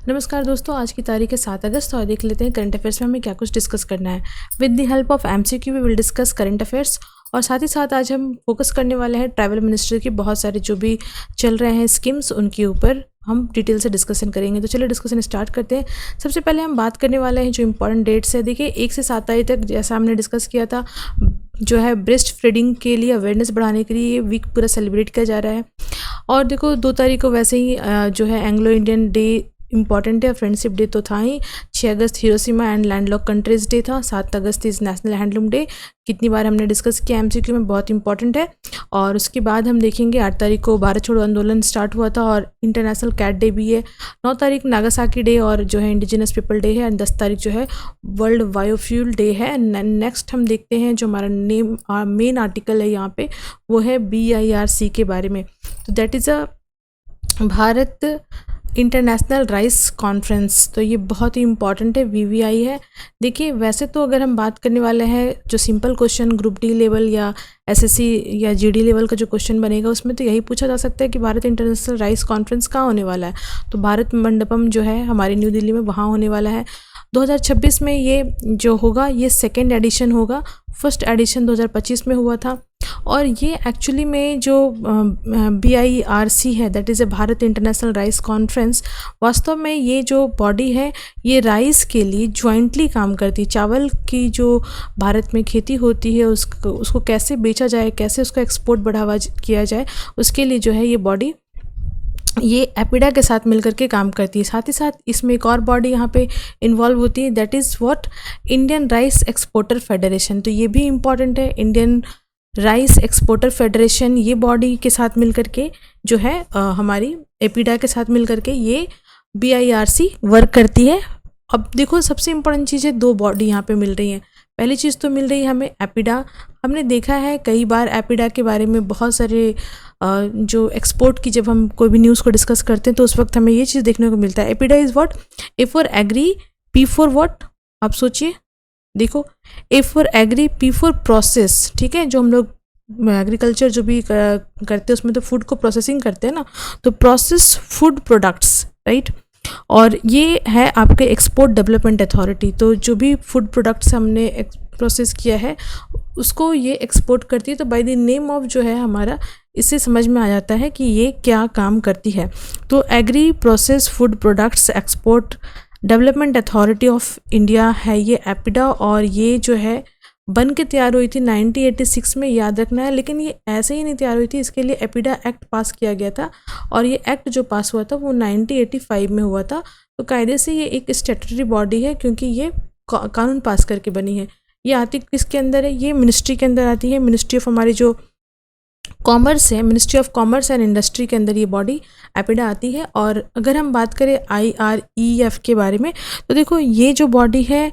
नमस्कार दोस्तों, आज की तारीख है 7 अगस्त और देख लेते हैं करंट अफेयर्स में हमें क्या कुछ डिस्कस करना है। With the help of MCQ we will discuss current affairs और साथ ही साथ आज हम फोकस करने वाले हैं ट्रैवल मिनिस्ट्री की बहुत सारे जो भी चल रहे हैं स्कीम्स उनके ऊपर हम डिटेल से डिस्कसन करेंगे। तो चलिए डिस्कशन स्टार्ट करते हैं। सबसे पहले हम बात करने वाले हैं जो इंपॉर्टेंट डेट्स है। देखिए 1 से 7 तारीख तक जैसा हमने डिस्कस किया था जो है ब्रेस्ट फीडिंग के लिए अवेयरनेस बढ़ाने के लिए ये वीक पूरा सेलिब्रेट किया जा रहा है। और देखो 2 तारीख को वैसे ही जो है एंग्लो इंडियन डे इंपॉर्टेंट है, फ्रेंडशिप डे तो था ही। 6 अगस्त Hiroshima and landlocked countries day था। 7 अगस्त इज नेशनल हैंडलूम डे। कितनी बार हमने डिस्कस किया एमसीक्यू में, बहुत इंपॉर्टेंट है। और उसके बाद हम देखेंगे 8 तारीख को भारत छोड़ो आंदोलन स्टार्ट हुआ था और इंटरनेशनल कैट डे भी है। 9 तारीख नागासाकी डे और जो है इंडिजिनस पीपल डे है। एंड 10 तारीख जो है वर्ल्ड बायोफ्यूल डे है। नेक्स्ट हम देखते हैं जो हमारा मेन आर्टिकल है यहाँ पे वो है BIRC के बारे में। तो that is a Bharat international rice conference. तो ये बहुत ही इंपॉर्टेंट है, VVI है। देखिए वैसे तो अगर हम बात करने वाले हैं जो simple question group D level या SSC या GD लेवल का जो क्वेश्चन बनेगा उसमें तो यही पूछा जा सकता है कि भारत इंटरनेशनल राइस कॉन्फ्रेंस कहाँ होने वाला है। तो भारत मंडपम जो है हमारी न्यू दिल्ली में वहाँ होने वाला है 2026 में। ये जो होगा ये 2nd एडिशन होगा। फर्स्ट एडिशन 2025 में हुआ था। और ये एक्चुअली में जो BIRC है that is a Bharat international rice conference, वास्तव में ये जो बॉडी है ये राइस के लिए जॉइंटली काम करती है। चावल की जो भारत में खेती होती है उसको कैसे बेचा जाए, कैसे उसका एक्सपोर्ट बढ़ावा किया जाए, उसके लिए जो है ये बॉडी ये एपिडा के साथ मिलकर के काम करती है। साथ ही साथ इसमें एक और बॉडी यहाँ पे इन्वॉल्व होती है that is what Indian rice exporter federation. तो ये भी इम्पॉर्टेंट है। इंडियन राइस एक्सपोर्टर फेडरेशन ये बॉडी के साथ मिलकर के जो है हमारी एपिडा के साथ मिलकर के ये BIRC वर्क करती है। अब देखो सबसे इम्पोर्टेंट चीज़ है 2 बॉडी यहाँ पे मिल रही हैं। पहली चीज़ तो मिल रही है हमें एपिडा। हमने देखा है कई बार एपिडा के बारे में बहुत सारे जो एक्सपोर्ट की जब हम कोई भी न्यूज़ को डिस्कस करते हैं तो उस वक्त हमें ये चीज़ देखने को मिलता है। APEDA is what, A for agri, P for what, आप सोचिए। देखो A for agri, P for process, ठीक है। जो हम लोग एग्रीकल्चर जो भी करते हैं उसमें तो फूड को प्रोसेसिंग करते हैं ना, तो प्रोसेस फूड प्रोडक्ट्स, राइट। और ये है आपके एक्सपोर्ट डेवलपमेंट अथॉरिटी। तो जो भी फूड प्रोडक्ट्स हमने प्रोसेस किया है उसको ये एक्सपोर्ट करती है। तो बाय द नेम ऑफ जो है हमारा इससे समझ में आ जाता है कि ये क्या काम करती है। तो agri process food products export development authority of India है ये एपिडा। और ये जो है बन के तैयार हुई थी 1986 में, याद रखना है। लेकिन ये ऐसे ही नहीं तैयार हुई थी, इसके लिए एपिडा एक्ट पास किया गया था और ये एक्ट जो पास हुआ था वो 1985 में हुआ था। तो कायदे से ये एक स्टैट्यूटरी बॉडी है क्योंकि ये कानून पास करके बनी है। ये आती किसके अंदर है, ये मिनिस्ट्री के अंदर आती है। मिनिस्ट्री ऑफ हमारी जो कॉमर्स है, ministry of commerce and industry के अंदर ये बॉडी एपिडा आती है। और अगर हम बात करें IREF के बारे में तो देखो ये जो बॉडी है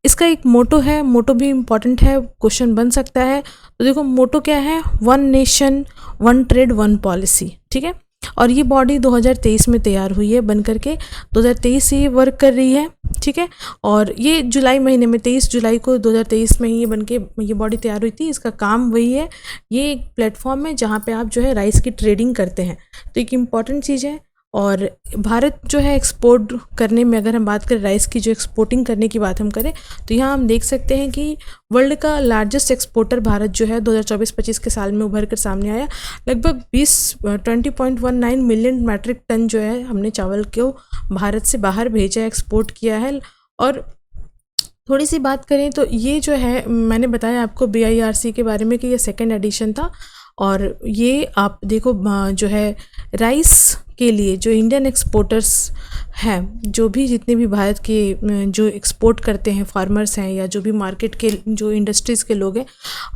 इसका एक मोटो है। मोटो भी इम्पॉर्टेंट है, क्वेश्चन बन सकता है। तो देखो मोटो क्या है, 1 नेशन 1 ट्रेड 1 पॉलिसी, ठीक है। और ये बॉडी 2023 में तैयार हुई है, बन करके 2023 से ये वर्क कर रही है, ठीक है। और ये जुलाई महीने में 23 जुलाई को 2023 में ही ये बन के ये बॉडी तैयार हुई थी। इसका काम वही है, ये एक प्लेटफॉर्म है जहाँ पे आप जो है राइस की ट्रेडिंग करते हैं। तो एक इम्पॉर्टेंट चीज़ है। और भारत जो है एक्सपोर्ट करने में, अगर हम बात करें राइस की जो एक्सपोर्टिंग करने की बात हम करें तो यहाँ हम देख सकते हैं कि वर्ल्ड का लार्जेस्ट एक्सपोर्टर भारत जो है 2024-25 के साल में उभर कर सामने आया। लगभग 20.19 मिलियन मैट्रिक टन जो है हमने चावल को भारत से बाहर भेजा, एक्सपोर्ट किया है। और थोड़ी सी बात करें तो ये जो है मैंने बताया आपको BIRC के बारे में कि ये 2nd एडिशन था। और ये आप देखो जो है राइस के लिए जो इंडियन एक्सपोर्टर्स हैं, जो भी जितने भी भारत के जो एक्सपोर्ट करते हैं फार्मर्स हैं या जो भी मार्केट के जो इंडस्ट्रीज़ के लोग हैं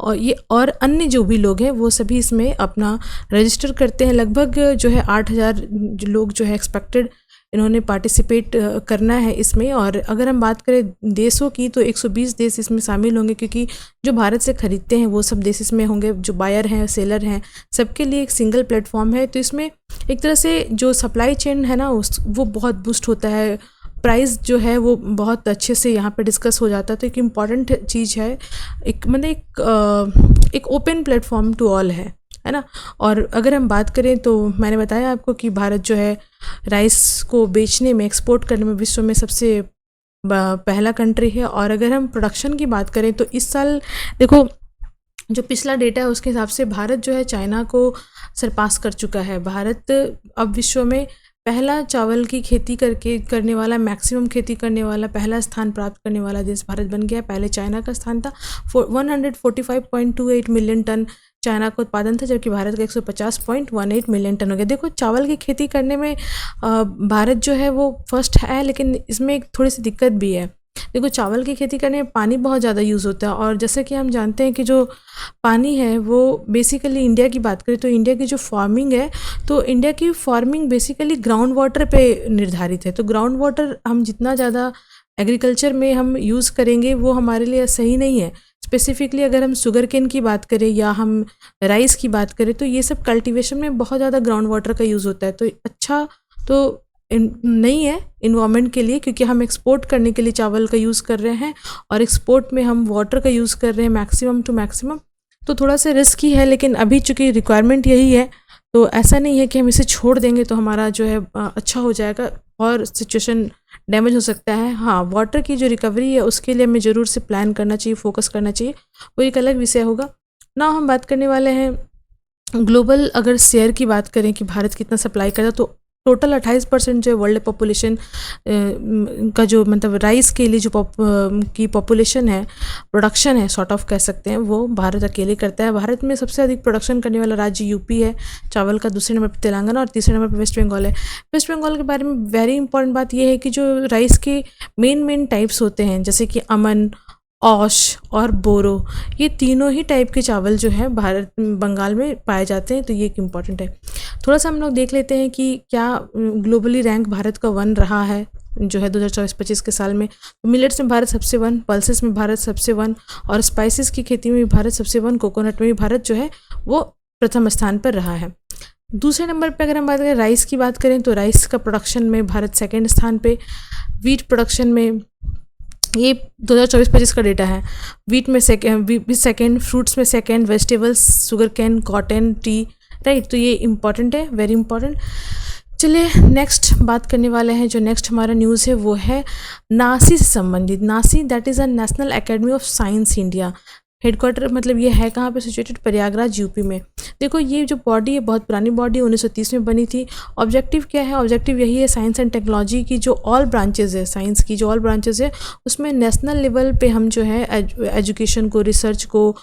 और ये और अन्य जो भी लोग हैं वो सभी इसमें अपना रजिस्टर करते हैं। लगभग जो है 8,000 लोग जो है एक्सपेक्टेड इन्होंने पार्टिसिपेट करना है इसमें। और अगर हम बात करें देशों की तो 120 देश इसमें शामिल होंगे क्योंकि जो भारत से ख़रीदते हैं वो सब देश इसमें होंगे। जो बायर हैं, सेलर हैं, सबके लिए एक सिंगल प्लेटफॉर्म है। तो इसमें एक तरह से जो सप्लाई चेन है ना वो बहुत बूस्ट होता है। प्राइस जो है वो बहुत अच्छे से यहाँ पे डिस्कस हो जाता है। तो एक इम्पॉर्टेंट चीज़ है, एक मतलब एक ओपन प्लेटफॉर्म टू ऑल है। है ना। और अगर हम बात करें तो मैंने बताया आपको कि भारत जो है राइस को बेचने में, एक्सपोर्ट करने में विश्व में सबसे पहला कंट्री है। और अगर हम प्रोडक्शन की बात करें तो इस साल देखो जो पिछला डेटा है उसके हिसाब से भारत जो है चाइना को सरपास कर चुका है। भारत अब विश्व में पहला चावल की खेती करने वाला, मैक्सिमम खेती करने वाला, पहला स्थान प्राप्त करने वाला देश भारत बन गया। पहले चाइना का स्थान था। 145.28 मिलियन टन चाइना का उत्पादन था, जबकि भारत का 150.18 मिलियन टन हो गया। देखो चावल की खेती करने में भारत जो है वो फर्स्ट है, लेकिन इसमें एक थोड़ी सी दिक्कत भी है। देखो चावल की खेती करने में पानी बहुत ज़्यादा यूज़ होता है, और जैसे कि हम जानते हैं कि जो पानी है वो बेसिकली, इंडिया की बात करें तो इंडिया की जो फार्मिंग है, तो इंडिया की फार्मिंग बेसिकली ग्राउंड वाटर पे निर्धारित है। तो ग्राउंड वाटर हम जितना ज़्यादा एग्रीकल्चर में हम यूज़ करेंगे वो हमारे लिए सही नहीं है। स्पेसिफिकली अगर हम शुगर केन की बात करें या हम राइस की बात करें तो ये सब कल्टीवेशन में बहुत ज़्यादा ग्राउंड वाटर का यूज़ होता है। तो अच्छा तो नहीं है इन्वायरमेंट के लिए, क्योंकि हम एक्सपोर्ट करने के लिए चावल का यूज़ कर रहे हैं और एक्सपोर्ट में हम वाटर का यूज़ कर रहे हैं मैक्सिमम टू मैक्सिमम। तो थोड़ा सा रिस्की है, लेकिन अभी चूँकि रिक्वायरमेंट यही है तो ऐसा नहीं है कि हम इसे छोड़ देंगे तो हमारा जो है अच्छा हो जाएगा, और सिचुएशन डैमेज हो सकता है। हाँ, वाटर की जो रिकवरी है उसके लिए हमें ज़रूर से प्लान करना चाहिए, फोकस करना चाहिए, वो एक अलग विषय होगा ना। हम बात करने वाले हैं ग्लोबल, अगर शेयर की बात करें कि भारत कितना सप्लाई करता, तो टोटल 28% जो वर्ल्ड पॉपुलेशन का जो मतलब राइस के लिए जो की पॉपुलेशन है, प्रोडक्शन है सॉर्ट ऑफ कह सकते हैं, वो भारत अकेले करता है। भारत में सबसे अधिक प्रोडक्शन करने वाला राज्य यूपी है चावल का, दूसरे नंबर पर तेलंगाना और तीसरे नंबर पर वेस्ट बंगाल है। वेस्ट बंगाल के बारे में वेरी इंपॉर्टेंट बात यह है कि जो राइस के मेन टाइप्स होते हैं, जैसे कि अमन, औश और बोरो, ये तीनों ही टाइप के चावल जो है भारत बंगाल में पाए जाते हैं। तो ये एक इम्पॉर्टेंट है। थोड़ा सा हम लोग देख लेते हैं कि क्या ग्लोबली रैंक भारत का 1 रहा है जो है 2024-25 के साल में। तो मिलेट्स में भारत सबसे 1, पल्सेस में भारत सबसे 1, और स्पाइसेस की खेती में भी भारत सबसे 1, कोकोनट में भी भारत जो है वो प्रथम स्थान पर रहा है। दूसरे नंबर पर अगर हम बात करें राइस की बात करें तो राइस का प्रोडक्शन में भारत सेकेंड स्थान पे। वीट प्रोडक्शन में ये 2024-25 का डेटा है। वीट में सेकेंड, फ्रूट्स में second, vegetables, sugar cane, cotton, T, right. तो ये इम्पॉर्टेंट है, वेरी इंपॉर्टेंट। चलिए नेक्स्ट बात करने वाले हैं। जो नेक्स्ट हमारा न्यूज़ है वो है नासी से संबंधित। NASI that is a national academy of science India. Headquarter मतलब ये है कहाँ पे सिचुएटेड, प्रयागराज यूपी में। देखो ये जो बॉडी है बहुत पुरानी बॉडी, 1930 में बनी थी। ऑब्जेक्टिव क्या है, ऑब्जेक्टिव यही है साइंस एंड टेक्नोलॉजी की जो ऑल ब्रांचेज है, साइंस की जो ऑल ब्रांचेज है उसमें नेशनल लेवल पे हम जो है एजुकेशन को, रिसर्च को,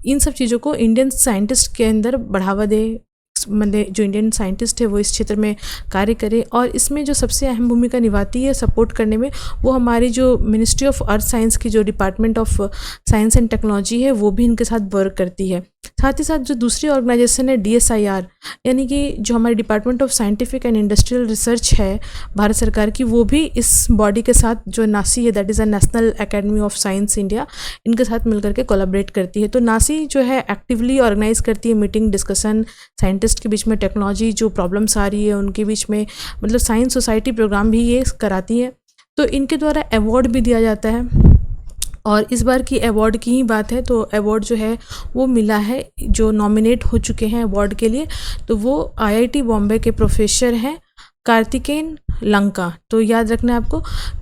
इन सब चीज़ों को इंडियन साइंटिस्ट के अंदर बढ़ावा दे। मतलब जो इंडियन साइंटिस्ट है वो इस क्षेत्र में कार्य करे, और इसमें जो सबसे अहम भूमिका निभाती है सपोर्ट करने में, वो हमारी जो मिनिस्ट्री ऑफ अर्थ साइंस की जो department of science and technology है वो भी इनके साथ वर्क करती है। साथ ही साथ जो दूसरी ऑर्गेनाइजेशन है DSIR, यानी कि जो हमारी department of scientific and industrial research है भारत सरकार की, वो भी इस बॉडी के साथ, जो नासी है that is a national academy of science India, इनके साथ मिलकर के कोलैबोरेट करती है। तो नासी जो है एक्टिवली ऑर्गेनाइज करती है मीटिंग, डिस्कशन, साइंटिस्ट के बीच में टेक्नोलॉजी जो प्रॉब्लम्स आ रही है उनके बीच में, मतलब साइंस सोसाइटी प्रोग्राम भी ये कराती है। तो इनके द्वारा अवार्ड भी दिया जाता है, और इस बार की अवार्ड की ही बात है तो अवार्ड जो है वो मिला है, जो नॉमिनेट हो चुके हैं अवार्ड के लिए, तो वो IIT बॉम्बे के प्रोफेसर हैं कार्तिकेन लंका। तो याद रखना है आपको,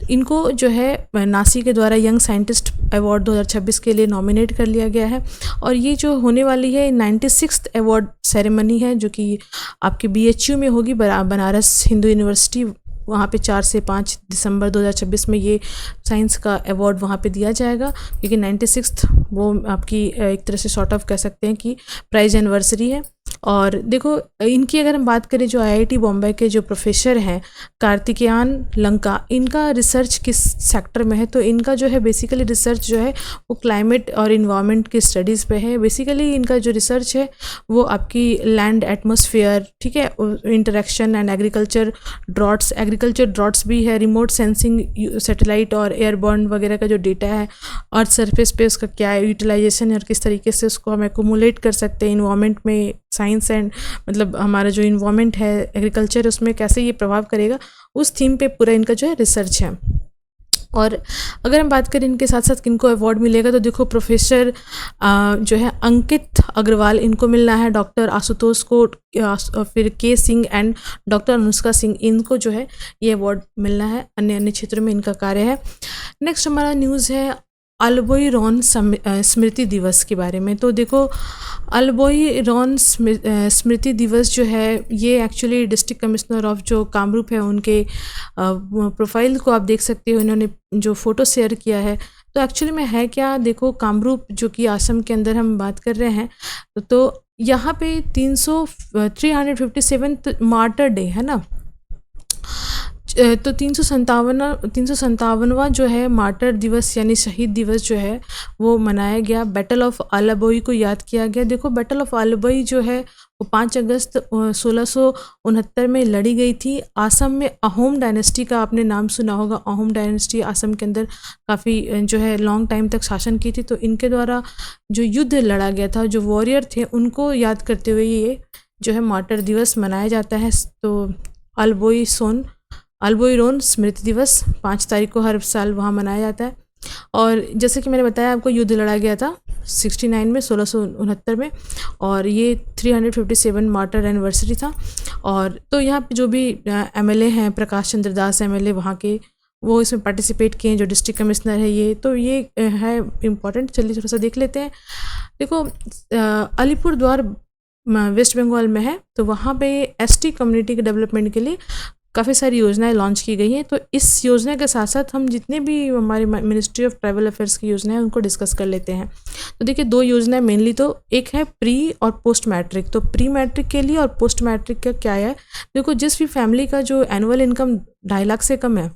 इनको जो है नासी के द्वारा यंग साइंटिस्ट अवार्ड 2026 के लिए नॉमिनेट कर लिया गया है। और ये जो होने वाली है 96th अवार्ड सेरेमनी है, जो कि आपके BHU में होगी, बनारस हिंदू यूनिवर्सिटी, वहाँ पे 4 से 5 दिसंबर 2026 में ये साइंस का अवार्ड वहाँ पे दिया जाएगा, क्योंकि 96th वो आपकी एक तरह से सॉर्ट ऑफ कह सकते हैं कि प्राइज एनिवर्सरी है। और देखो इनकी अगर हम बात करें, जो IIT बॉम्बे के जो प्रोफेसर हैं कार्तिकेयन लंका, इनका रिसर्च किस सेक्टर में है, तो इनका जो है बेसिकली रिसर्च जो है वो क्लाइमेट और इन्वायरमेंट की स्टडीज़ पे है। बेसिकली इनका जो रिसर्च है वो आपकी लैंड एटमॉस्फेयर, ठीक है, इंटरेक्शन एंड एग्रीकल्चर ड्रॉट्स भी है, रिमोट सेंसिंग, सैटेलाइट और एयरबॉर्न वगैरह का जो डेटा है, अर्थ सरफेस पे उसका क्या यूटिलाइजेशन है और किस तरीके से उसको हम एक्यूमुलेट कर सकते हैं इन्वायरमेंट में, साइंस एंड मतलब हमारा जो इन्वायरमेंट है एग्रीकल्चर उसमें कैसे ये प्रभाव करेगा, उस थीम पे पूरा इनका जो है रिसर्च है। और अगर हम बात करें इनके साथ साथ किनको अवार्ड मिलेगा, तो देखो प्रोफेसर जो है अंकित अग्रवाल, इनको मिलना है, डॉक्टर आशुतोष को, फिर के सिंह एंड डॉक्टर अनुष्का सिंह, इनको जो है ये अवार्ड मिलना है, अन्य अन्य क्षेत्रों में इनका कार्य है। नेक्स्ट हमारा न्यूज़ है अल्बोइरॉन स्मृति दिवस के बारे में। तो देखो अल्बोइरॉन स्मृति दिवस जो है ये एक्चुअली डिस्ट्रिक्ट कमिश्नर ऑफ जो कामरूप है उनके प्रोफाइल को आप देख सकते हो, इन्होंने जो फ़ोटो शेयर किया है। तो एक्चुअली में है क्या, देखो कामरूप जो कि असम के अंदर हम बात कर रहे हैं, तो यहाँ पे 357 मार्टर डे है ना, तो 357वां जो है मार्टर दिवस यानी शहीद दिवस जो है वो मनाया गया। बैटल ऑफ अलाबोई को याद किया गया। देखो बैटल ऑफ अलाबोई जो है वो 5 अगस्त 1669 में लड़ी गई थी। असम में अहोम डायनेस्टी का आपने नाम सुना होगा। अहोम डायनेस्टी असम के अंदर काफ़ी जो है लॉन्ग टाइम तक शासन की थी, तो इनके द्वारा जो युद्ध लड़ा गया था, जो वॉरियर थे, उनको याद करते हुए ये जो है मार्टर दिवस मनाया जाता है। तो अल्बोइरॉन स्मृति दिवस 5 तारीख को हर साल वहाँ मनाया जाता है। और जैसे कि मैंने बताया आपको, युद्ध लड़ा गया था 69 में, 1669 में, और ये 357 मार्टर एनिवर्सरी था। और तो यहाँ पे जो भी एमएलए हैं, प्रकाश चंद्र दास एमएलए वहाँ के, वो इसमें पार्टिसिपेट किए हैं, जो डिस्ट्रिक्ट कमिश्नर है ये। तो ये है इम्पॉर्टेंट। चलिए थोड़ा सा देख लेते हैं। देखो अलीपुरद्वार वेस्ट बंगाल में है, तो वहाँ पे एसटी कम्युनिटी के डेवलपमेंट के लिए काफ़ी सारी योजनाएं लॉन्च की गई हैं। तो इस योजना के साथ साथ हम जितने भी हमारे मिनिस्ट्री ऑफ ट्राइबल अफेयर्स की योजना है उनको डिस्कस कर लेते हैं। तो देखिए 2 योजनाएं मेनली, तो एक है प्री और पोस्ट मैट्रिक। तो प्री मैट्रिक के लिए और पोस्ट मैट्रिक का क्या है, देखो जिस भी फैमिली का जो एनुअल इनकम 2.5 लाख से कम है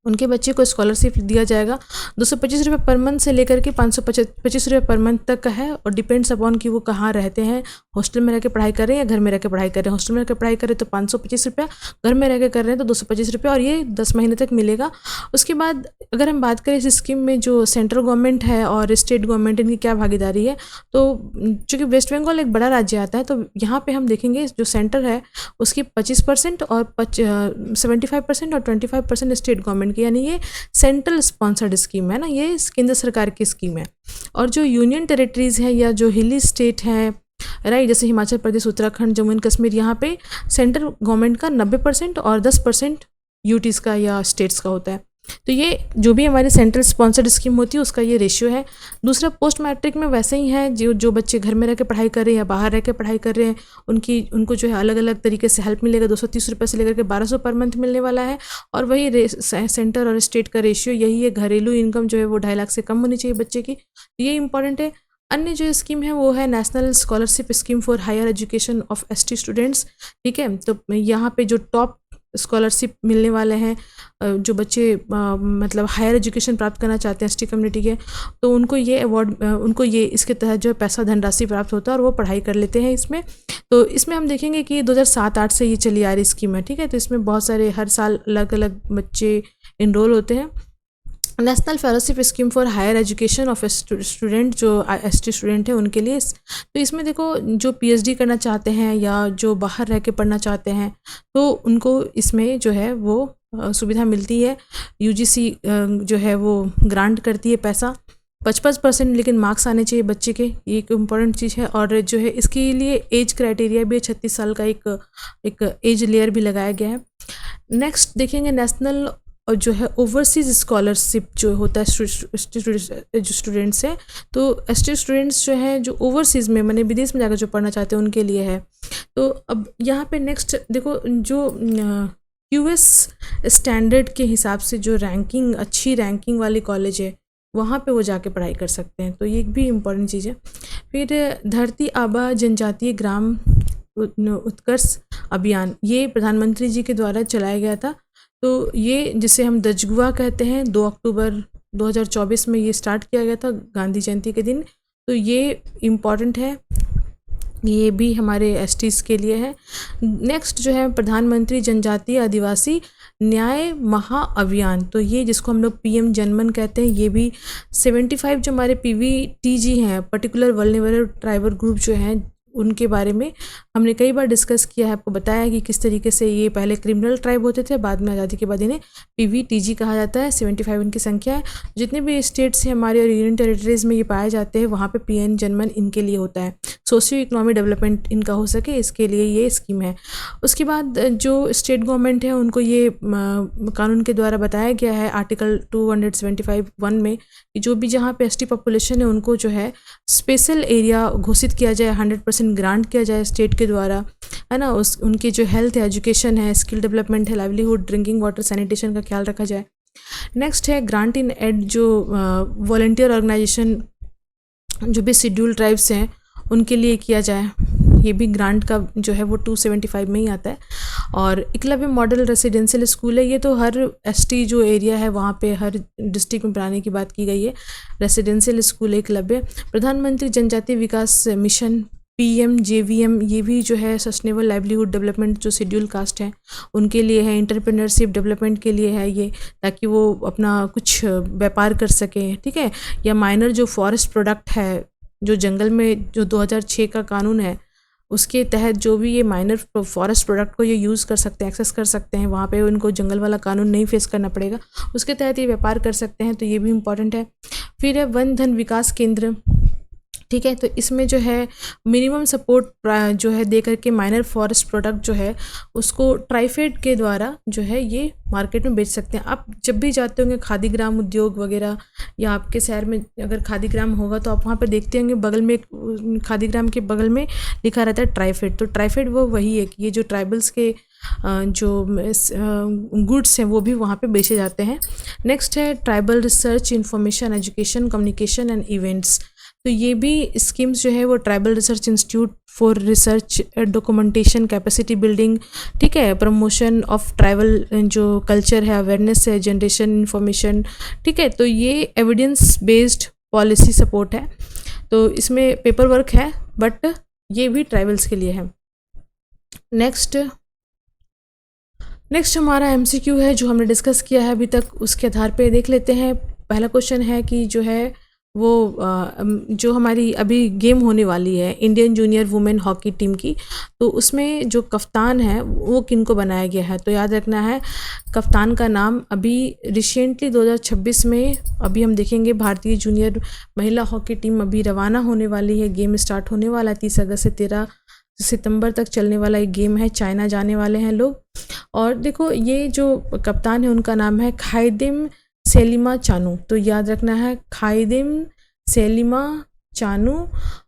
उनके बच्चे को स्कॉलरशिप दिया जाएगा। 225 रुपये पर मंथ से लेकर के 525 रुपये पर मंथ तक का है, और डिपेंड्स अपॉन कि वो कहाँ रहते हैं, हॉस्टल में रह के पढ़ाई कर रहे हैं या घर में रह के पढ़ाई कर रहे हैं। हॉस्टल में रह के पढ़ाई कर रहे हैं तो 525 रुपया, घर में रह के कर रहे हैं तो 225 रुपये, और ये 10 महीने तक मिलेगा। उसके बाद अगर हम बात करें इस स्कीम में जो सेंट्रल गवर्नमेंट है और स्टेट गवर्नमेंट, इनकी क्या भागीदारी है, तो चूँकि वेस्ट बंगाल एक बड़ा राज्य आता है, तो यहाँ पर हम देखेंगे जो सेंटर है उसकी 25% और 75% और 25% स्टेट गवर्नमेंट, यानी ये सेंट्रल स्पॉन्सर्ड स्कीम है ना, ये केंद्र सरकार की स्कीम है। और जो यूनियन टेरिटरीज है या जो हिली स्टेट है, राइट, जैसे हिमाचल प्रदेश, उत्तराखंड, जम्मू एंड कश्मीर, यहाँ पे सेंट्रल गवर्नमेंट का 90% और 10% यूटीज़ का या स्टेट्स का होता है। तो ये जो भी हमारी सेंट्रल स्पॉन्सर्ड स्कीम होती है उसका ये रेशियो है। दूसरा पोस्ट मैट्रिक में वैसे ही है, जो बच्चे घर में रह के पढ़ाई कर रहे हैं या बाहर रह के पढ़ाई कर रहे हैं उनको जो है अलग अलग तरीके से हेल्प मिलेगा। 230 रुपये से लेकर के 1200 पर मंथ मिलने वाला है। और वही सेंटर और स्टेट का रेशियो यही है, घरेलू इनकम जो है वो 2.5 लाख से कम होनी चाहिए बच्चे की, ये इंपॉर्टेंट है। अन्य जो स्कीम है वो है national scholarship scheme for higher education of ST students. ठीक है, तो यहाँ पे जो टॉप स्कॉलरशिप मिलने वाले हैं, जो बच्चे मतलब हायर एजुकेशन प्राप्त करना चाहते हैं एसटी कम्युनिटी के, तो उनको ये अवार्ड, उनको ये इसके तहत जो है पैसा धनराशि प्राप्त होता है और वो पढ़ाई कर लेते हैं इसमें। तो इसमें हम देखेंगे कि 2007-8 से ये चली आ रही स्कीम है। ठीक है, तो इसमें बहुत सारे हर साल अलग अलग बच्चे इनरोल होते हैं। National fellowship scheme for higher education of student, जो एसटी स्टूडेंट है उनके लिए। तो इसमें देखो जो पीएचडी करना चाहते हैं या जो बाहर रह के पढ़ना चाहते हैं तो उनको इसमें जो है वो सुविधा मिलती है। यूजीसी जो है वो ग्रांट करती है पैसा 55%, लेकिन मार्क्स आने चाहिए बच्चे के, ये एक इम्पॉर्टेंट चीज़ है। और जो है इसके लिए एज क्राइटेरिया भी 36 साल का एक एज लेयर भी लगाया गया है। नेक्स्ट देखेंगे नेशनल और जो है ओवरसीज स्कॉलरशिप जो होता है जो स्टूडेंट्स हैं, तो एसटी स्टूडेंट्स जो हैं जो ओवरसीज़ में माने विदेश में जाकर जो पढ़ना चाहते हैं उनके लिए है। तो अब यहाँ पे नेक्स्ट देखो जो यूएस स्टैंडर्ड के हिसाब से जो रैंकिंग, अच्छी रैंकिंग वाली कॉलेज है वहाँ पे वो जाके पढ़ाई कर सकते हैं, तो ये भी इम्पॉर्टेंट चीज़ है। फिर धरती आबा जनजातीय ग्राम उत्कर्ष अभियान, ये प्रधानमंत्री जी के द्वारा चलाया गया था। तो ये जिसे हम दजगुआ कहते हैं, 2 अक्टूबर 2024 में ये स्टार्ट किया गया था गांधी जयंती के दिन। तो ये इम्पॉर्टेंट है, ये भी हमारे एसटीज़ के लिए है। नेक्स्ट जो है प्रधानमंत्री जनजातीय आदिवासी न्याय महाअभियान, तो ये जिसको हम लोग पीएम जनमन कहते हैं, ये भी 75 जो हमारे पीवीटीजी हैं, पर्टिकुलर वल्नरेबल ट्राइबल ग्रुप जो हैं उनके बारे में हमने कई बार डिस्कस किया है, आपको बताया कि किस तरीके से ये पहले क्रिमिनल ट्राइब होते थे, बाद में आज़ादी के बाद इन्हें PVTG कहा जाता है। 75 इनकी संख्या है। जितने भी स्टेट्स हैं हमारे और यूनियन टेरिटरीज़ में ये पाए जाते हैं, वहाँ पे PN जनमन इनके लिए होता है। सोशियो इकोनॉमिक डेवलपमेंट इनका हो सके, इसके लिए ये स्कीम है। उसके बाद जो स्टेट गवर्नमेंट है उनको ये कानून के द्वारा बताया गया है आर्टिकल 275(1) में कि जो भी जहाँ पे ST पॉपुलेशन है उनको जो है स्पेशल एरिया घोषित किया जाए, 100% ग्रांट किया जाए स्टेट के द्वारा, है ना। उनकी जो हेल्थ है, एजुकेशन है, स्किल डेवलपमेंट है, लाइवलीहुड, ड्रिंकिंग वाटर, सैनिटेशन का ख्याल रखा जाए। नेक्स्ट है ग्रांट इन एड, जो वॉलंटियर ऑर्गेनाइजेशन जो भी शेड्यूल ट्राइब्स हैं उनके लिए किया जाए। ये भी ग्रांट का जो है वो 275 में ही आता है। और एकलव्य मॉडल रेसिडेंशियल स्कूल है, ये तो हर ST जो एरिया है वहाँ पे हर डिस्ट्रिक्ट में बनाने की बात की गई है। Residential school Eklavya. प्रधानमंत्री जनजातीय विकास मिशन PMJVM, ये भी जो है सस्टेनेबल लाइवलीहुड डेवलपमेंट जो शेड्यूल कास्ट है उनके लिए है। एंटरप्रेन्योरशिप डेवलपमेंट के लिए है ये, ताकि वो अपना कुछ व्यापार कर सकें, ठीक है। या माइनर जो फॉरेस्ट प्रोडक्ट है, जो जंगल में जो 2006 का कानून है उसके तहत जो भी ये माइनर फॉरेस्ट प्रोडक्ट को ये यूज़ कर सकते हैं, एक्सेस कर सकते हैं, वहाँ पे उनको जंगल वाला कानून नहीं फेस करना पड़ेगा, उसके तहत ये व्यापार कर सकते हैं, तो ये भी इम्पॉर्टेंट है। फिर है वन धन विकास केंद्र, ठीक है। तो इसमें जो है मिनिमम सपोर्ट जो है दे करके माइनर फॉरेस्ट प्रोडक्ट जो है उसको ट्राइफेड के द्वारा जो है ये मार्केट में बेच सकते हैं। आप जब भी जाते होंगे खादी ग्राम उद्योग वगैरह, या आपके शहर में अगर खादी ग्राम होगा तो आप वहाँ पर देखते होंगे बगल में खादी ग्राम के बगल में लिखा रहता है ट्राइफेड। तो ट्राइफेड वो वही है कि ये जो ट्राइबल्स के जो गुड्स हैं वो भी वहाँ पे बेचे जाते हैं। नेक्स्ट है tribal research, information, education, communication and events. तो ये भी स्कीम्स जो है वो tribal research institute for research, documentation, capacity building, ठीक है, प्रमोशन ऑफ ट्राइबल जो कल्चर है, अवेयरनेस है, जनरेशन इन्फॉर्मेशन, ठीक है। तो ये एविडेंस बेस्ड पॉलिसी सपोर्ट है। तो इसमें पेपर वर्क है, बट ये भी ट्राइबल्स के लिए है। नेक्स्ट हमारा MCQ है जो हमने डिस्कस किया है अभी तक, उसके आधार पे देख लेते हैं। पहला क्वेश्चन है कि जो है वो जो हमारी अभी गेम होने वाली है Indian junior women hockey team की, तो उसमें जो कप्तान है वो किनको बनाया गया है। तो याद रखना है कप्तान का नाम अभी रिसेंटली 2026 में अभी हम देखेंगे भारतीय जूनियर महिला हॉकी टीम अभी रवाना होने वाली है। गेम स्टार्ट होने वाला है 30 अगस्त से 13 सितंबर तक चलने वाला एक गेम है। चाइना जाने वाले हैं लोग। और देखो ये जो कप्तान है उनका नाम है खाइदिम सेलिमा चानू। तो याद रखना है खाइदिम सेलिमा चानू।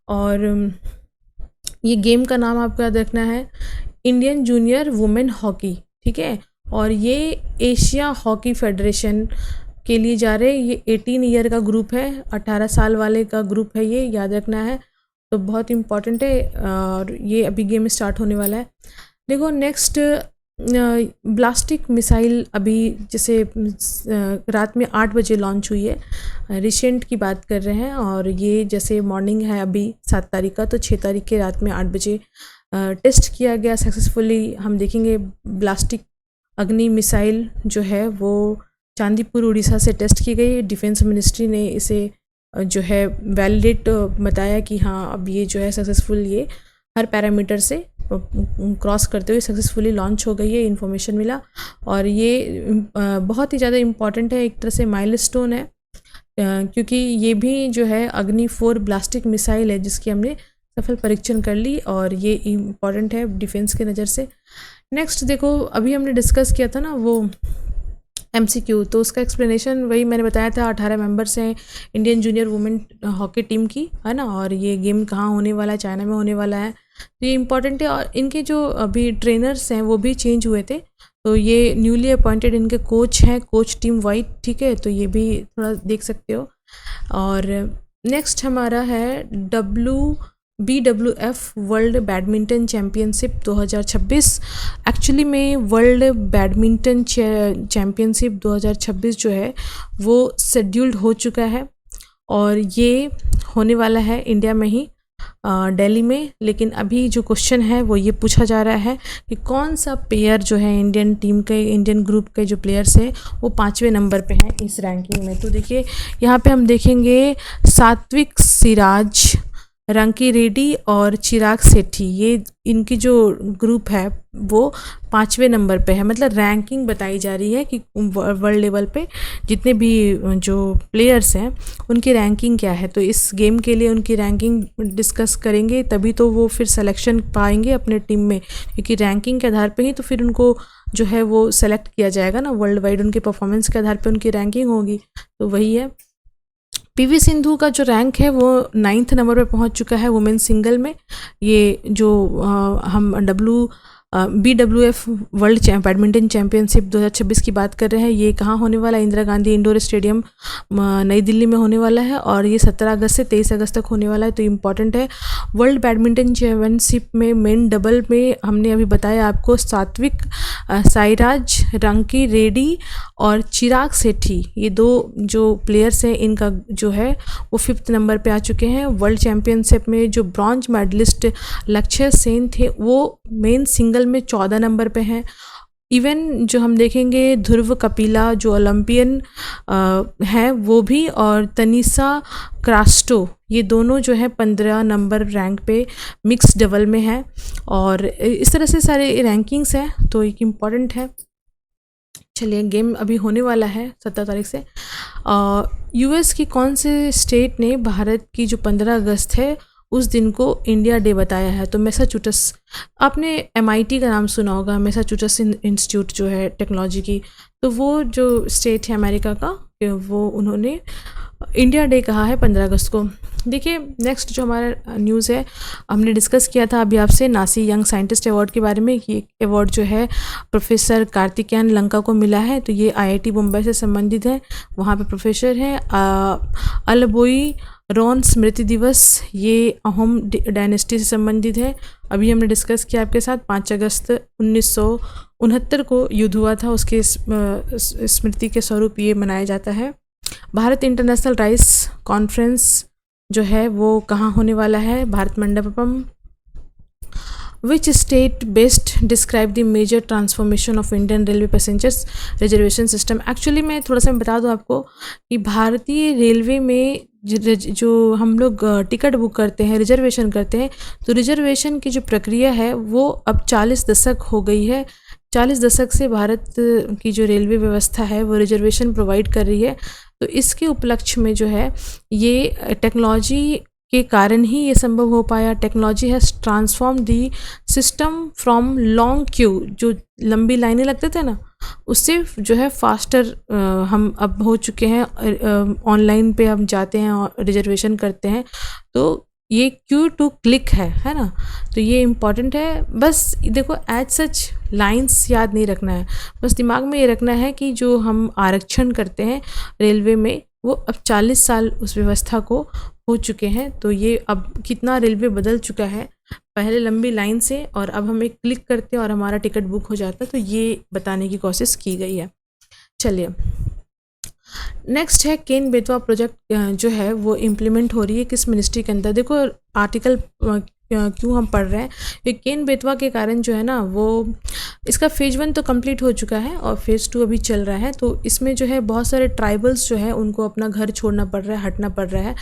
और ये गेम का नाम आपको याद रखना है इंडियन जूनियर वुमेन हॉकी, ठीक है। और ये एशिया हॉकी फेडरेशन के लिए जा रहे हैं। ये 18 ईयर का ग्रुप है, 18 साल वाले का ग्रुप है, ये याद रखना है। तो बहुत इम्पॉर्टेंट है और ये अभी गेम स्टार्ट होने वाला है। देखो नेक्स्ट ब्लास्टिक मिसाइल अभी जैसे रात में 8 बजे लॉन्च हुई है, रिसेंट की बात कर रहे हैं। और ये जैसे मॉर्निंग है अभी 7 तारीख का, तो 6 तारीख के रात में 8 बजे टेस्ट किया गया सक्सेसफुली। हम देखेंगे ब्लास्टिक अग्नि मिसाइल जो है वो चांदीपुर उड़ीसा से टेस्ट की गई। डिफेंस मिनिस्ट्री ने इसे जो है वैलिडेट बताया कि हाँ अब ये जो है सक्सेसफुल, ये हर पैरामीटर से क्रॉस करते हुए सक्सेसफुली लॉन्च हो गई है, इन्फॉर्मेशन मिला। और ये बहुत ही ज़्यादा इम्पॉर्टेंट है, एक तरह से माइलस्टोन है, क्योंकि ये भी जो है अग्नि 4 ब्लास्टिक मिसाइल है जिसकी हमने सफल परीक्षण कर ली, और ये इम्पॉर्टेंट है डिफेंस के नज़र से। नेक्स्ट देखो अभी हमने डिस्कस किया था ना वो MCQ, तो उसका एक्सप्लेनेशन वही मैंने बताया था। 18 मेंबर्स हैं Indian junior women hockey team की, है ना। और ये गेम कहाँ होने वाला है, चाइना में होने वाला है, तो ये इम्पॉर्टेंट है। और इनके जो अभी ट्रेनर्स हैं वो भी चेंज हुए थे, तो ये न्यूली अपॉइंटेड इनके कोच हैं, कोच टीम वाइट, ठीक है। तो ये भी थोड़ा देख सकते हो। और नेक्स्ट हमारा है BWF world badminton championship 2026। Actually में वर्ल्ड बैडमिंटन चैम्पियनशिप 2026 जो है वो शेड्यूल्ड हो चुका है, और ये होने वाला है इंडिया में ही, दिल्ली में। लेकिन अभी जो क्वेश्चन है वो ये पूछा जा रहा है कि कौन सा प्लेयर जो है इंडियन टीम के, इंडियन ग्रुप के जो प्लेयर्स हैं वो 5वें नंबर पे हैं इस रैंकिंग में। तो देखिए यहाँ पे हम देखेंगे सात्विक सिराज, रंकी रेड्डी और चिराग सेठी, ये इनकी जो ग्रुप है वो 5वें नंबर पे है। मतलब रैंकिंग बताई जा रही है कि वर्ल्ड लेवल पे जितने भी जो प्लेयर्स हैं उनकी रैंकिंग क्या है। तो इस गेम के लिए उनकी रैंकिंग डिस्कस करेंगे, तभी तो वो फिर सिलेक्शन पाएंगे अपने टीम में, क्योंकि रैंकिंग के आधार पे ही तो फिर उनको जो है वो सेलेक्ट किया जाएगा ना, वर्ल्ड वाइड उनके परफॉर्मेंस के आधार पे उनकी रैंकिंग होगी। तो वही है। पीवी सिंधु का जो रैंक है वो 9th नंबर पे पहुंच चुका है वुमेन सिंगल में। ये जो हम BWF वर्ल्ड बैडमिंटन चैंपियनशिप 2026 की बात कर रहे हैं, ये कहाँ होने वाला है? इंदिरा गांधी इंडोर स्टेडियम नई दिल्ली में होने वाला है और ये 17 अगस्त से 23 अगस्त तक होने वाला है। तो इम्पॉर्टेंट है। वर्ल्ड बैडमिंटन चैंपियनशिप में मेन डबल में हमने अभी बताया आपको, सात्विक साईराज, रंकी रेड्डी और चिराग सेठी, ये 2 जो प्लेयर्स हैं इनका जो है वो 5th नंबर पे आ चुके हैं। वर्ल्ड चैंपियनशिप में जो ब्रॉन्ज मेडलिस्ट लक्ष्य सेन थे वो मेन सिंगल में 14 नंबर पे हैं। इवन जो हम देखेंगे ध्रुव कपिला जो ओलंपियन हैं वो भी, और तनिषा क्रास्टो, ये दोनों जो है 15 नंबर रैंक पे मिक्स डबल में है। और इस तरह से सारे रैंकिंग्स हैं, तो एक इम्पॉर्टेंट है। चलिए, गेम अभी होने वाला है 17 तारीख से। यूएस की कौन से स्टेट ने भारत की जो 15 अगस्त है उस दिन को इंडिया डे बताया है? तो मैसाचुसेट्स, आपने MIT का नाम सुना होगा, मैसाचुसेट्स इंस्टीट्यूट जो है टेक्नोलॉजी की, तो वो जो स्टेट है अमेरिका का, वो उन्होंने इंडिया डे कहा है 15 अगस्त को। देखिए, नेक्स्ट जो हमारा न्यूज़ है, हमने डिस्कस किया था अभी आपसे नासी यंग साइंटिस्ट अवार्ड के बारे में। ये अवार्ड जो है प्रोफेसर कार्तिकेयन लंका को मिला है। तो ये IIT मुंबई से संबंधित है, वहाँ पे प्रोफेसर हैं। अलबोई रॉन स्मृति दिवस, ये अहोम डायनेस्टी से संबंधित है। अभी हमने डिस्कस किया आपके साथ, 5 अगस्त 1969 को युद्ध हुआ था, उसके स्मृति के स्वरूप ये मनाया जाता है। भारत इंटरनेशनल राइस कॉन्फ्रेंस जो है वो कहाँ होने वाला है? Bharat Mandapam. Which state best describe the major transformation of Indian railway passengers reservation system? Actually मैं थोड़ा सा बता दूं आपको कि भारतीय रेलवे में जो हम लोग टिकट बुक करते हैं, रिजर्वेशन करते हैं, तो रिजर्वेशन की जो प्रक्रिया है वो अब 40 दशक हो गई है। 40 दशक से भारत की जो रेलवे व्यवस्था है वो रिजर्वेशन प्रोवाइड कर रही है। तो इसके उपलक्ष्य में जो है ये टेक्नोलॉजी के कारण ही ये संभव हो पाया। Technology has transform the system from long Q, जो लंबी लाइनें लगते थे ना, उससे जो है फास्टर हम अब हो चुके हैं। ऑनलाइन पे हम जाते हैं और रिजर्वेशन करते हैं, तो ये क्यू टू क्लिक है ना। तो ये इम्पॉर्टेंट है। बस देखो, एज सच लाइंस याद नहीं रखना है, बस दिमाग में ये रखना है कि जो हम आरक्षण करते हैं रेलवे में वो अब 40 साल उस व्यवस्था को हो चुके हैं। तो ये अब कितना रेलवे बदल चुका है, पहले लंबी लाइन से और अब हम एक क्लिक करते हैं और हमारा टिकट बुक हो जाता है। तो ये बताने की कोशिश की गई है। चलिए, नेक्स्ट है केन बेतवा प्रोजेक्ट जो है वो इम्प्लीमेंट हो रही है किस मिनिस्ट्री के अंदर? देखो, आर्टिकल क्यों हम पढ़ रहे हैं, ये केन बेतवा के कारण जो है ना, वो इसका फेज़ 1 तो कंप्लीट हो चुका है और फेज़ 2 अभी चल रहा है। तो इसमें जो है बहुत सारे ट्राइबल्स जो है उनको अपना घर छोड़ना पड़ रहा है, हटना पड़ रहा है।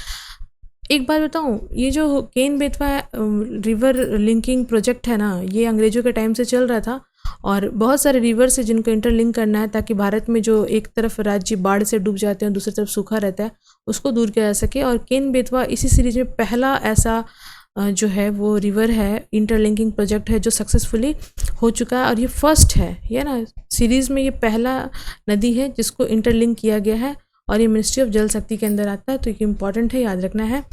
एक बात बताऊं, ये जो Ken Betwa river linking project है ना, ये अंग्रेज़ों के टाइम से चल रहा था और बहुत सारे रिवर से जिनको इंटरलिंक करना है, ताकि भारत में जो एक तरफ राज्य बाढ़ से डूब जाते हैं, दूसरी तरफ सूखा रहता है, उसको दूर किया जा सके। और केन बेतवा इसी सीरीज में पहला ऐसा जो है वो रिवर है, इंटरलिंकिंग प्रोजेक्ट है जो सक्सेसफुली हो चुका है। और ये फर्स्ट है, ये ना सीरीज़ में ये पहला नदी है जिसको इंटरलिंक किया गया है और ये मिनिस्ट्री ऑफ जल शक्ति के अंदर आता है। तो ये इम्पॉर्टेंट है, याद रखना है।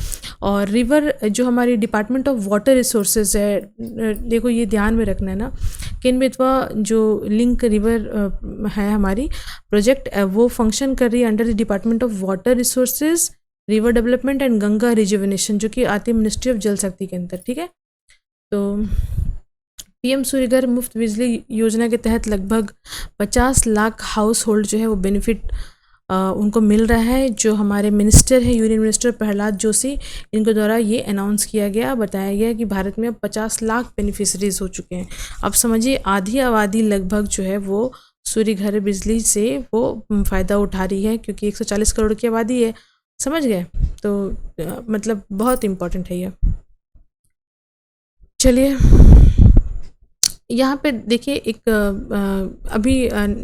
और रिवर जो हमारी डिपार्टमेंट ऑफ वाटर रिसोर्सेज है, देखो ये ध्यान में रखना है ना, केन बेतवा जो लिंक रिवर है हमारी प्रोजेक्ट, वो फंक्शन कर रही है under the department of water resources, river development and Ganga rejuvenation, जो कि आती है मिनिस्ट्री ऑफ जल शक्ति के अंदर। ठीक है, तो PM सूर्यघर मुफ्त बिजली योजना के तहत लगभग 50 लाख हाउस होल्ड जो है वो बेनिफिट उनको मिल रहा है। जो हमारे मिनिस्टर हैं, यूनियन मिनिस्टर प्रहलाद जोशी, इनके द्वारा ये अनाउंस किया गया, बताया गया कि भारत में अब 50 लाख बेनिफिशरीज हो चुके हैं। अब समझिए, आधी आबादी लगभग जो है वो सूर्यघर बिजली से वो फ़ायदा उठा रही है, क्योंकि 140 करोड़ की आबादी है, समझ गए? तो मतलब बहुत इम्पोर्टेंट है ये। चलिए यहाँ पे देखिए एक अभी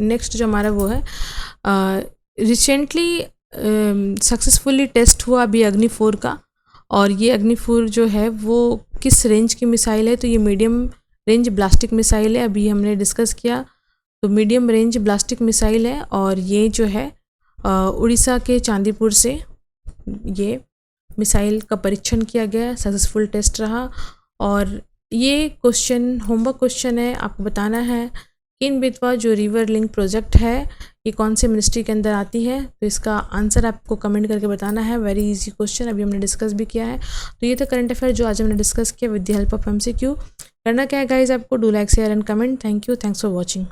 नेक्स्ट जो हमारा वो है, रिसेंटली सक्सेसफुली टेस्ट हुआ अभी अग्नि-4 का, और ये अग्नि-4 जो है वो किस रेंज की मिसाइल है, तो ये मीडियम रेंज ब्लास्टिक मिसाइल है। अभी हमने डिस्कस किया, तो मीडियम रेंज ब्लास्टिक मिसाइल है, और ये जो है उड़ीसा के चांदीपुर से ये मिसाइल का परीक्षण किया गया, सक्सेसफुल टेस्ट रहा। और ये क्वेश्चन होमवर्क क्वेश्चन है, आपको बताना है किन बेतवा जो रिवर लिंक प्रोजेक्ट है ये कौन से मिनिस्ट्री के अंदर आती है, तो इसका आंसर आपको कमेंट करके बताना है। वेरी इजी क्वेश्चन, अभी हमने डिस्कस भी किया है। तो ये था करंट अफेयर जो आज हमने डिस्कस किया with the help of MCQ। करना क्या है गाइज, आपको do like share and comment. Thank you, thanks for watching.